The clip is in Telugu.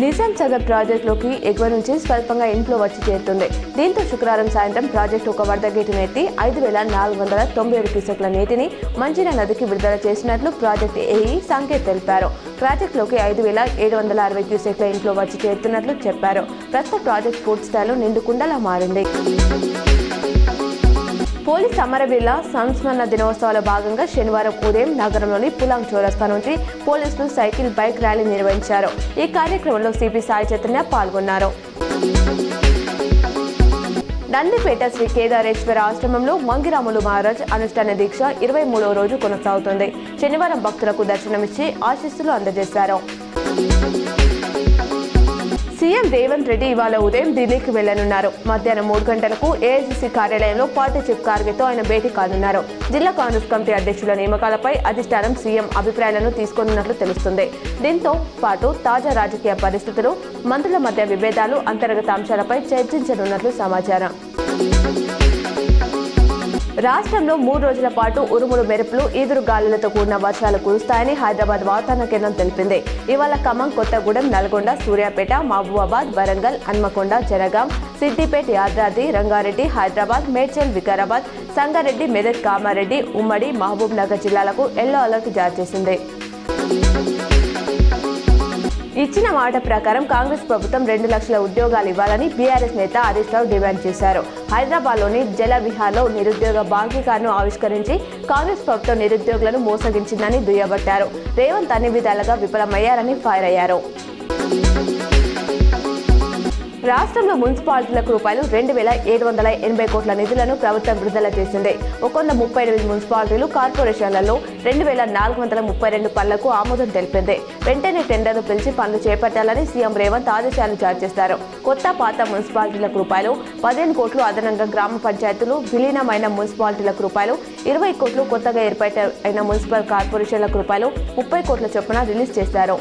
నిజాం సాగర్ ప్రాజెక్టులోకి ఎగువ నుంచి స్వల్పంగా ఇన్ఫ్లో వచ్చి చేరుతుంది. దీంతో శుక్రవారం సాయంత్రం ప్రాజెక్టు ఒక వరద గేటును ఎత్తి 5,497 క్యూసెక్ల నీటిని మంజీరా నదికి విడుదల చేసినట్లు ప్రాజెక్టు ఏఈ సంకేత్ తెలిపారు. ప్రాజెక్టులోకి 5,760 క్యూసెక్ల ఇన్ఫ్లో వచ్చి చేరుతున్నట్లు చెప్పారు. ప్రస్తుత ప్రాజెక్టు పూర్తి స్థాయిలో నిండుకుండలా మారింది. పోలీస్ అమరవీరుల సంస్మరణ దినోత్సవాల భాగంగా శనివారం ఉదయం నగరంలోని పులాంగ్ చౌరస్తా నుంచి పోలీసులు సైకిల్ బైక్ ర్యాలీ నిర్వహించారు. ఈ కార్యక్రమంలో సిపి సాయి చైతన్య పాల్గొన్నారు. నందిపేట శ్రీ కేదారేశ్వర ఆశ్రమంలో మంగిరాములు మహారాజ్ అనుష్ఠాన దీక్ష 23వ రోజు కొనసాగుతుంది. శనివారం భక్తులకు దర్శనమిచ్చి ఆశీస్సులు అందజేశారు. సీఎం రేవంత్ రెడ్డి ఇవాళ ఉదయం ఢిల్లీకి వెళ్లనున్నారు. మధ్యాహ్నం 3 గంటలకు ఏఐసీసీ కార్యాలయంలో పార్టీ చీఫ్ ఖార్గేతో ఆయన భేటీ కానున్నారు. జిల్లా కాంగ్రెస్ కమిటీ అధ్యక్షుల నియామకాలపై అధిష్టానం సీఎం అభిప్రాయాలను తీసుకోనున్నట్లు తెలుస్తుంది. దీంతో పాటు తాజా రాజకీయ పరిస్థితులు, మంత్రుల మధ్య విభేదాలు, అంతర్గత అంశాలపై చర్చించనున్నట్లు సమాచారం. రాష్ట్రంలో 3 రోజుల పాటు ఉరుములు, మెరుపులు, ఈదురు గాలులతో కూడిన వర్షాలు కురుస్తాయని హైదరాబాద్ వాతావరణ కేంద్రం తెలిపింది. ఇవాళ ఖమ్మం, కొత్తగూడెం, నల్గొండ, సూర్యాపేట, మహబూబాబాద్, వరంగల్, హన్మకొండ, జనగాం, సిద్దిపేట, యాదాద్రి, రంగారెడ్డి, హైదరాబాద్, మేడ్చల్, వికారాబాద్, సంగారెడ్డి, మెదక్, కామారెడ్డి, ఉమ్మడి, మహబూబ్ నగర్ జిల్లాలకు ఎల్లో అలర్ట్ జారీ చేసింది. ఇచ్చిన మాట ప్రకారం కాంగ్రెస్ ప్రభుత్వం 2 లక్షల ఉద్యోగాలు ఇవ్వాలని బీఆర్ఎస్ నేత హరీష్ రావు డిమాండ్ చేశారు. హైదరాబాద్లోని జలవిహార్లో నిరుద్యోగ బాంకీకార్డును ఆవిష్కరించి కాంగ్రెస్ ప్రభుత్వం నిరుద్యోగులను మోసగించిందని దుయ్యబట్టారు. రేవంత్ అన్ని విధాలుగా విఫలమయ్యారని ఫైర్ అయ్యారు. రాష్ట్రంలో మున్సిపాలిటీలకు రూపాయలు 2,780 కోట్ల నిధులను ప్రభుత్వం విడుదల చేసింది. 138 మున్సిపాలిటీలు, కార్పొరేషన్లలో 2,432 పనులకు ఆమోదం తెలిపింది. వెంటనే టెండర్లు పిలిచి పనులు చేపట్టాలని సీఎం రేవంత్ ఆదేశాలు జారీ చేశారు. కొత్త, పాత మున్సిపాలిటీలకు రూపాయలు 15 కోట్లు, అదనంగా గ్రామ పంచాయతీలు, విలీనమైన మున్సిపాలిటీలకు రూపాయలు 20 కోట్లు, కొత్తగా ఏర్పాటైన మున్సిపల్ కార్పొరేషన్లకు రూపాయలు 30 కోట్ల చొప్పున రిలీజ్ చేశారు.